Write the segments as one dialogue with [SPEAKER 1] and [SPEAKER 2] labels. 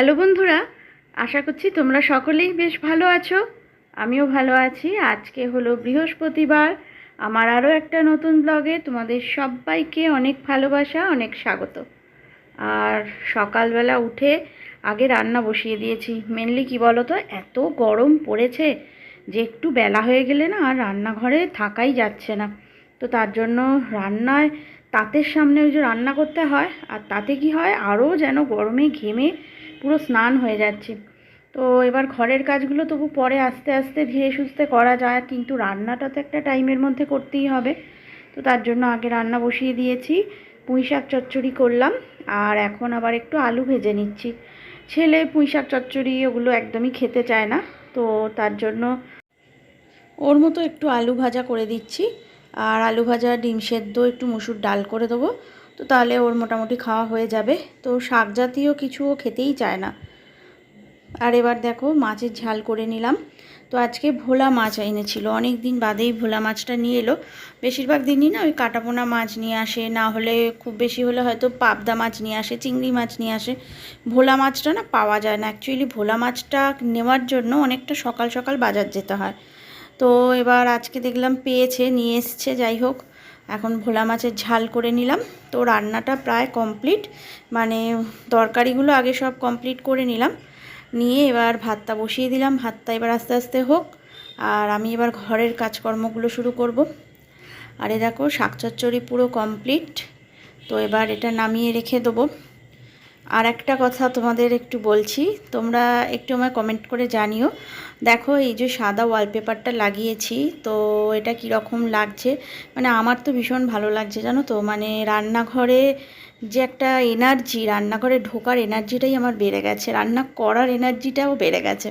[SPEAKER 1] Hello বন্ধুরা, আশা করছি তোমরা সকলেই বেশ ভালো আছো। আমিও ভালো আছি। আজকে হলো বৃহস্পতিবার। আমার আরও একটা নতুন ব্লগে তোমাদের সবাইকে অনেক ভালোবাসা, অনেক স্বাগত। আর সকালবেলা উঠে আগে রান্না বসিয়ে দিয়েছি। মেনলি কি বলো তো, এত গরম পড়েছে যে একটু বেলা হয়ে গেলে না আর রান্নাঘরে থাকাই যাচ্ছে না। তো তার জন্য রান্নায় তাতের সামনে ওই যে রান্না করতে হয়, আর তাতে কি হয়, আরও যেন গরমে ঘেমে পুরো স্নান হয়ে যাচ্ছে। তো এবার ঘরের কাজগুলো তবু পরে আস্তে আস্তে ধীরে সুস্থে করা যায়, কিন্তু রান্নাটা তো একটা টাইমের মধ্যে করতেই হবে। তো তার জন্য আগে রান্না বসিয়ে দিয়েছি। পুঁই শাক চচ্চড়ি করলাম, আর এখন আবার একটু আলু ভেজে নিচ্ছি। ছেলে পুঁই শাক চচ্চড়ি ওগুলো একদমই খেতে চায় না, তো তার জন্য ওর মতো একটু আলু ভাজা করে দিচ্ছি। আর আলু ভাজা, ডিম সেদ্ধ, একটু মুসুর ডাল করে দেবো। তো তাহলে ওর মোটামুটি খাওয়া হয়ে যাবে। তো শাক জাতীয় কিছু ও খেতেই চায় না। আর এবার দেখো মাছের ঝাল করে নিলাম। তো আজকে ভোলা মাছ এনেছিল, অনেক দিন বাদেই ভোলা মাছটা নিয়ে এলো। বেশিরভাগ দিনই না ওই কাটাপোনা মাছ নিয়ে আসে, না হলে খুব বেশি হলে হয়তো পাবদা মাছ নিয়ে আসে, চিংড়ি মাছ নিয়ে আসে। ভোলা মাছটা না পাওয়া যায় না। অ্যাকচুয়ালি ভোলা মাছটা নেওয়ার জন্য অনেকটা সকাল সকাল বাজার যেতে হয়। তো এবার আজকে দেখলাম পেয়েছে, নিয়ে এসছে। যাই হোক, এখন ভোলা মাছের ঝাল করে নিলাম। তো রান্নাটা প্রায় কমপ্লিট, মানে তরকারিগুলো আগে সব কমপ্লিট করে নিলাম, নিয়ে এবার ভাতটা বসিয়ে দিলাম। ভাতটা এবার আস্তে আস্তে হোক, আর আমি এবার ঘরের কাজকর্মগুলো শুরু করব। আর এ দেখো শাক চচ্চড়ি পুরো কমপ্লিট। তো এবার এটা নামিয়ে রেখে দেবো। আর একটা কথা তোমাদের একটু বলছি, তোমরা একটু আমায় কমেন্ট করে জানিও। দেখো এই যে সাদা ওয়ালপেপারটা লাগিয়েছি, তো এটা কীরকম লাগছে। মানে আমার তো ভীষণ ভালো লাগছে, জানো তো। মানে রান্নাঘরে যে একটা এনার্জি, রান্নাঘরে ঢোকার এনার্জিটাই আমার বেড়ে গেছে, রান্না করার এনার্জিটাও বেড়ে গেছে।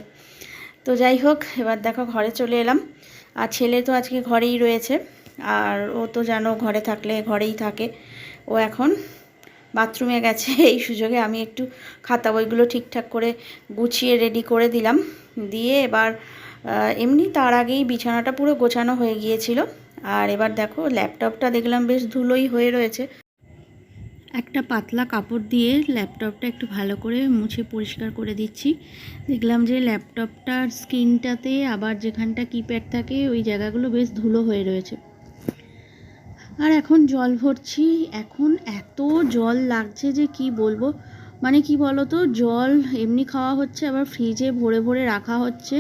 [SPEAKER 1] তো যাই হোক, এবার দেখো ঘরে চলে এলাম। আর ছেলে তো আজকে ঘরেই রয়েছে, আর ও তো জানো ঘরে থাকলে ঘরেই থাকে। ও এখন বাথরুমে গেছে। এই সুযোগে আমি একটু খাতা বইগুলো ঠিকঠাক করে গুছিয়ে রেডি করে দিলাম। দিয়ে এবার এমনি তার আগেই বিছানাটা পুরো গোছানো হয়ে গিয়েছিল। আর এবার দেখো ল্যাপটপটা দেখলাম বেশ ধুলোই হয়ে রয়েছে। একটা পাতলা কাপড় দিয়ে ল্যাপটপটা একটু ভালো করে মুছে পরিষ্কার করে দিচ্ছি। দেখলাম যে ল্যাপটপটার স্ক্রিনটাতে আবার যেখানটা কিপ্যাড থাকে ওই জায়গাগুলো বেশ ধুলো হয়ে রয়েছে। আর এখন জল ভরছি। এখন এত জল লাগছে যে কি বলবো। মানে কি বলো তো, জল এমনি খাওয়া হচ্ছে, আবার ফ্রিজে ভরে ভরে রাখা হচ্ছে।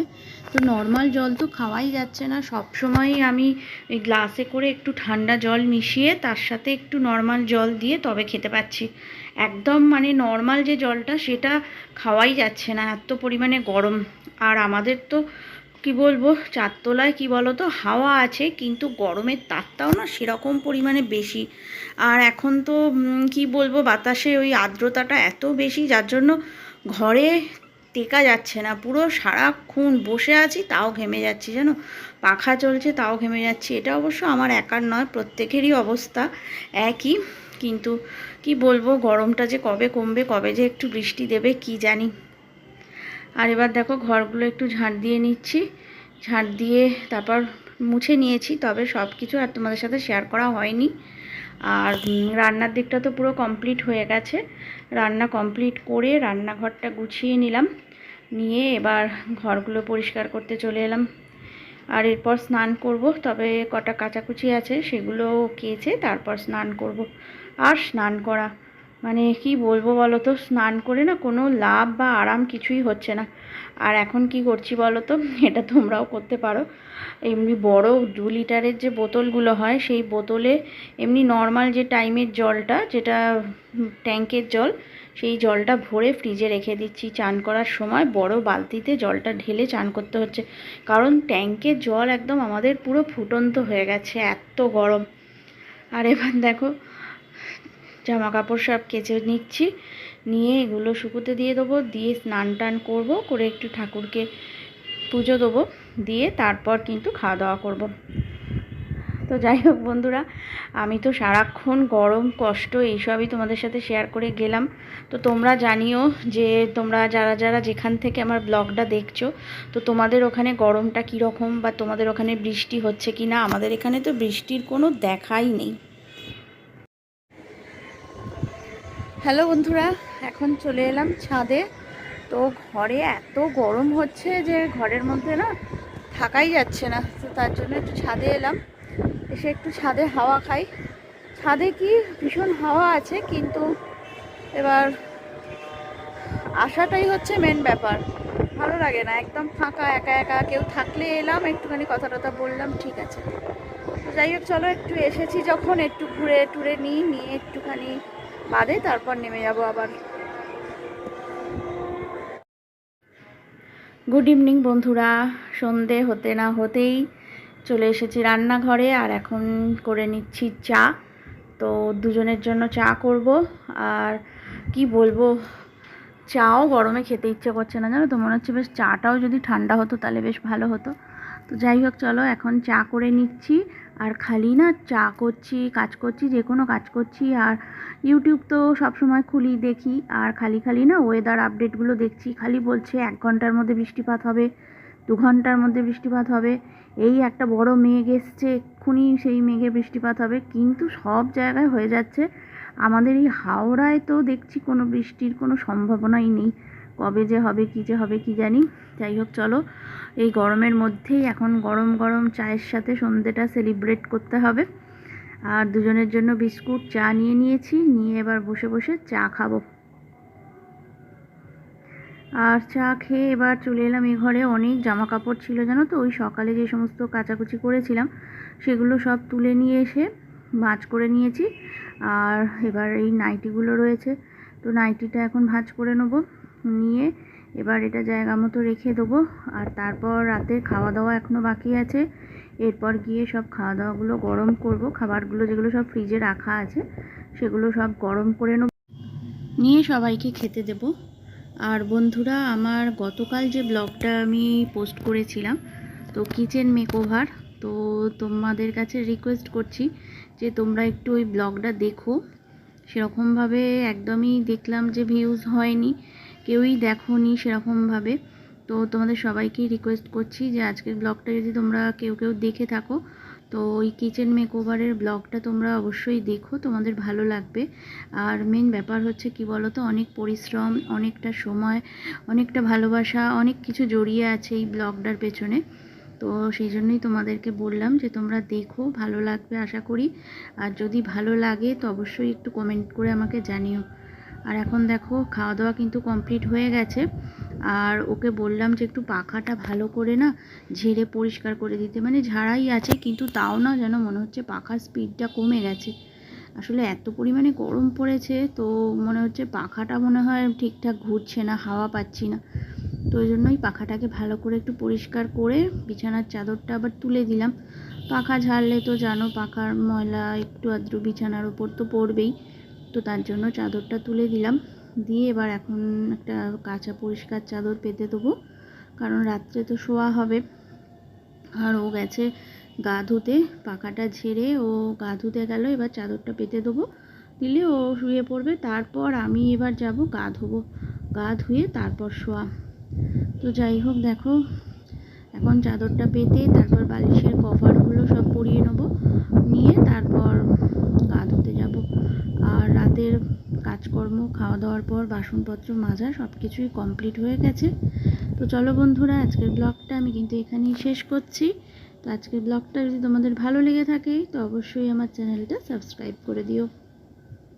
[SPEAKER 1] তো নর্মাল জল তো খাওয়াই যাচ্ছে না। সব সময় আমি এই গ্লাসে করে একটু ঠান্ডা জল মিশিয়ে তার সাথে একটু নর্মাল জল দিয়ে তবে খেতে পাচ্ছি। একদম মানে নর্মাল যে জলটা সেটা খাওয়াই যাচ্ছে না, এত পরিমাণে গরম। আর আমাদের তো কি বলবো, চারতলায় কি বলো তো হাওয়া আছে, কিন্তু গরমের তাপটাও না সেরকম পরিমাণে বেশি। আর এখন তো কি বলবো, বাতাসে ওই আর্দ্রতাটা এত বেশি, যার জন্য ঘরে টেকা যাচ্ছে না। পুরো সারাক্ষণ বসে আছি তাও ঘেমে যাচ্ছি, জানো। পাখা চলছে তাও ঘেমে যাচ্ছি। এটা অবশ্য আমার একার নয়, প্রত্যেকেরই অবস্থা একই। কিন্তু কি বলবো, গরমটা যে কবে কমবে, কবে যে একটু বৃষ্টি দেবে কি জানি। আর এবার দেখো ঘরগুলো একটু ঝাঁট দিয়ে নিচ্ছি। ঝাঁট দিয়ে তারপর মুছে নিয়েছি, তবে সব কিছু আর তোমাদের সাথে শেয়ার করা হয়নি। আর রান্নার দিকটা তো পুরো কমপ্লিট হয়ে গেছে। রান্না কমপ্লিট করে রান্নাঘরটা গুছিয়ে নিলাম, নিয়ে এবার ঘরগুলো পরিষ্কার করতে চলে এলাম। আর এরপর স্নান করব, তবে কটা কাচাকুচি আছে সেগুলো কেচে তারপর স্নান করব। আর স্নান করা মানে কি বলবো বলো তো, স্নান করে না কোনো লাভ বা আরাম কিছুই হচ্ছে না। আর এখন কি করছি বলো তো, এটা তোমরাও করতে পারো। এমনি বড় 2 লিটারের যে বোতলগুলো হয়, সেই বোতলে এমনি নর্মাল যে টাইমের জলটা, যেটা ট্যাঙ্কের জল, সেই জলটা ভরে ফ্রিজে রেখে দিচ্ছি। চান করার সময় বড় বালতিতে জলটা ঢেলে চান করতে হচ্ছে, কারণ ট্যাঙ্কের জল একদম আমাদের পুরো ফুটন্ত হয়ে গেছে, এত গরম। আর এবার দেখো জামা কাপড় সব কেচে নিচ্ছি, নিয়ে এগুলো শুকোতে দিয়ে দেবো, দিয়ে স্নান টান করবো, করে একটু ঠাকুরকে পুজো দেবো, দিয়ে তারপর কিন্তু খাওয়া দাওয়া করব। তো যাই হোক বন্ধুরা, আমি তো সারাক্ষণ গরম কষ্ট এইসবই তোমাদের সাথে শেয়ার করে গেলাম। তো তোমরা জানিও যে তোমরা যারা যারা যেখান থেকে আমার ব্লগটা দেখছো, তো তোমাদের ওখানে গরমটা কীরকম, বা তোমাদের ওখানে বৃষ্টি হচ্ছে কি না। আমাদের এখানে তো বৃষ্টির কোনো দেখাই নেই। হ্যালো বন্ধুরা, এখন চলে এলাম ছাদে। তো ঘরে এত গরম হচ্ছে যে ঘরের মধ্যে না থাকাই যাচ্ছে না। তো তার জন্য একটু ছাদে এলাম, এসে একটু ছাদে হাওয়া খাই। ছাদে কি ভীষণ হাওয়া আছে, কিন্তু এবার আসাটাই হচ্ছে মেন ব্যাপার। ভালো লাগে না, একদম ফাঁকা, একা একা। কেউ থাকলে এলাম, একটুখানি কথা টথা বললাম, ঠিক আছে। তো যাই হোক, চলো একটু এসেছি যখন একটু ঘুরে টুরে নিয়ে একটুখানি বাদে তারপর নেমে যাব আবার। গুড ইভিনিং বন্ধুরা। সন্ধে হতে না হতেই চলে এসেছি রান্নাঘরে, আর এখন করে নিচ্ছি চা। তো দুজনের জন্য চা করব। আর কি বলবো, চাও গরমে খেতে ইচ্ছে করছে না, জানো তো। মনে হচ্ছে বেশ চাটাও যদি ঠান্ডা হতো তাহলে বেশ ভালো হতো। তো যাই হোক, চলো এখন চা করে নিচ্ছি। আর খালি না চা করছি, কাজ করছি, যে কোনো কাজ করছি, আর ইউটিউব তো সবসময় খুলি দেখি, আর খালি না ওয়েদার আপডেটগুলো দেখছি। খালি বলছে 1 ঘন্টার মধ্যে বৃষ্টিপাত হবে, 2 ঘন্টার মধ্যে বৃষ্টিপাত হবে, এই একটা বড় মেঘ এসছে, এক্ষুনি সেই মেঘে বৃষ্টিপাত হবে। কিন্তু সব জায়গায় হয়ে যাচ্ছে, আমাদের এই হাওড়ায় তো দেখছি কোনো বৃষ্টির কোনো সম্ভাবনাই নেই। কবে যে হবে কি জানি। যাই হোক, চলো এই গরমের মধ্যেই এখন গরম গরম চায়ের সাথে সন্ধ্যেটা সেলিব্রেট করতে হবে। আর দুজনের জন্য বিস্কুট চা নিয়ে নিয়েছি, নিয়ে এবার বসে বসে চা খাবো। আর চা খেয়ে এবার চলে এলাম এই ঘরে। অনেক জামা কাপড় ছিল, জানো তো। ওই সকালে যে সমস্ত কাচাকুচি করেছিলাম সেগুলো সব তুলে নিয়ে এসে ভাঁজ করে নিয়েছি। আর এবার এই নাইটিগুলো রয়েছে, তো নাইটিটা এখন ভাঁজ করে নেবো। নিয়ে এবার এটা জায়গা মতো রেখে দেবো। আর তারপর রাতে খাওয়া দাওয়া এখনও বাকি আছে। এরপর গিয়ে সব খাওয়া দাওয়াগুলো গরম করব। খাবারগুলো যেগুলো সব ফ্রিজে রাখা আছে সেগুলো সব গরম করে নেব, নিয়ে সবাইকে খেতে দেব। আর বন্ধুরা, আমার গতকাল যে ব্লগটা আমি পোস্ট করেছিলাম, তো কিচেন মেকওভার, তো তোমাদের কাছে রিকোয়েস্ট করছি যে তোমরা একটু ওই ব্লগটা দেখো। সেরকমভাবে একদমই দেখলাম যে ভিউজ হয়নি, কেউই দেখোনি সেরকমভাবে। তো তোমাদের সবাইকেই রিকোয়েস্ট করছি যে আজকের ব্লগটা যদি তোমরা কেউ দেখে থাকো, তো ওই কিচেন মেকওভারের ব্লগটা তোমরা অবশ্যই দেখো, তোমাদের ভালো লাগবে। আর মেন ব্যাপার হচ্ছে কি বলো তো, অনেক পরিশ্রম, অনেকটা সময়, অনেকটা ভালোবাসা, অনেক কিছু জড়িয়ে আছে এই ব্লগটার পেছনে। তো সেই জন্যই তোমাদেরকে বললাম যে তোমরা দেখো, ভালো লাগবে আশা করি। আর যদি ভালো লাগে তো অবশ্যই একটু কমেন্ট করে আমাকে জানিও। আর এখন দেখো খাওয়া দাওয়া কিন্তু কমপ্লিট হয়ে গেছে। আর ওকে বললাম যে একটু পাখাটা ভালো করে না ঝেড়ে পরিষ্কার করে দিতে। মানে ঝাড়াই আছে, কিন্তু তাও না যেন মনে হচ্ছে পাখার স্পিডটা কমে গেছে। আসলে এত পরিমাণে গরম পড়েছে, তো মনে হচ্ছে পাখাটা মনে হয় ঠিকঠাক ঘুরছে না, হাওয়া পাচ্ছি না। তো ওই জন্যই পাখাটাকে ভালো করে একটু পরিষ্কার করে বিছানার চাদরটা আবার তুলে দিলাম। পাখা ঝাড়লে তো জানো পাখার ময়লা একটু আধটু বিছানার উপর তো পড়বেই। তো তার জন্য চাদরটা তুলে দিলাম, দিয়ে এবার এখন একটা কাঁচা পরিষ্কার চাদর পেতে দেবো, কারণ রাত্রে তো শোয়া হবে। আর ও গেছে গা ধুতে, পাখাটা ঝেড়ে ও গা ধুতে গেল, এবার চাদরটা পেতে দেবো, দিলে ও শুয়ে পড়বে। তারপর আমি এবার যাব গা ধোবো, গা ধুয়ে তারপর শোয়া। তো যাই হোক, দেখো এখন চাদরটা পেতে তারপর বালিশের কভারগুলো সব পরিয়ে নেবো, নিয়ে তারপর গা ধুতে যাব। আর রাতের কাজকর্ম খাওয়া দাওয়ার পর বাসনপত্র মাজা সব কিছুই কমপ্লিট হয়ে গেছে। তো চলো বন্ধুরা, আজকের ব্লগটা আমি কিন্তু এখানেই শেষ করছি। তো আজকের ব্লগটা যদি তোমাদের ভালো লেগে থাকে তো অবশ্যই আমার চ্যানেলটা সাবস্ক্রাইব করে দিও।